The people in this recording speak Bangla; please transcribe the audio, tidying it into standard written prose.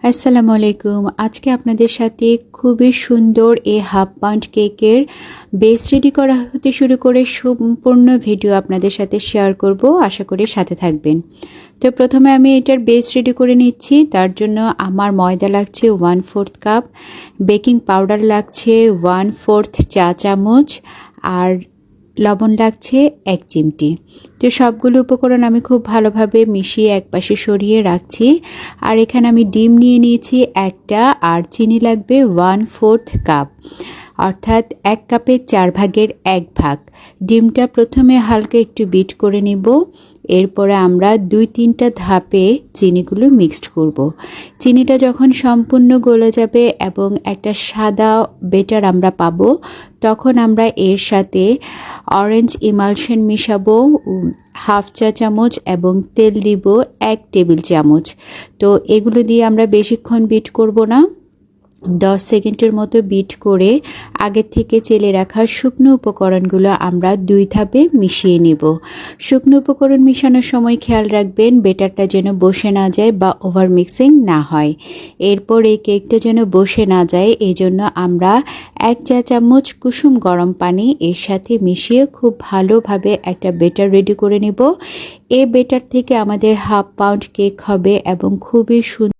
আসসালামু আলাইকুম। আজকে আপনাদের সাথে খুবই সুন্দর এই হাফ পাউন্ড কেকের বেস রেডি করা হতে শুরু করে সম্পূর্ণ ভিডিও আপনাদের সাথে শেয়ার করব। আশা করি সাথে থাকবেন। তো প্রথমে আমি এটার বেস রেডি করে নিচ্ছি। তার জন্য আমার ময়দা লাগছে 1/4 কাপ, বেকিং পাউডার লাগছে 1/4 চা চামচ, আর লবণ লাগছে 1 চিমটি। তো সবগুলো উপকরণ আমি খুব ভালোভাবে মিশিয়ে একপাশে সরিয়ে রাখছি। আর এখানে আমি ডিম নিয়ে নিয়েছি একটা, আর চিনি লাগবে 1/4 কাপ, অর্থাৎ 1 কাপের 4 ভাগের 1 ভাগ। ডিমটা প্রথমে হালকা একটু বিট করে নিব। এরপরে আমরা 2-3টা ধাপে চিনিগুলো মিক্সড করব। চিনিটা যখন সম্পূর্ণ গলে যাবে এবং একটা সাদা বেটার আমরা পাবো, তখন আমরা এর সাথে অরেঞ্জ ইমালশন মিশাবো 1/2 চা চামচ এবং তেল দিব 1 টেবিল চামচ। তো এগুলো দিয়ে আমরা বেশিক্ষণ বিট করব না, 10 সেকেন্ডের মতো বিট করে আগে থেকে চেলে রাখা শুকনো উপকরণগুলো আমরা 2 ধাপে মিশিয়ে নেব। শুকনো উপকরণ মিশানোর সময় খেয়াল রাখবেন বেটারটা যেন বসে না যায় বা ওভার মিক্সিং না হয়। এরপর এই কেকটা যেন বসে না যায়, এজন্য আমরা 1 চা চামচ কুসুম গরম পানি এর সাথে মিশিয়ে খুব ভালোভাবে একটা বেটার রেডি করে নেব। এই বেটার থেকে আমাদের হাফ পাউন্ড কেক হবে এবং খুবই সুন্দর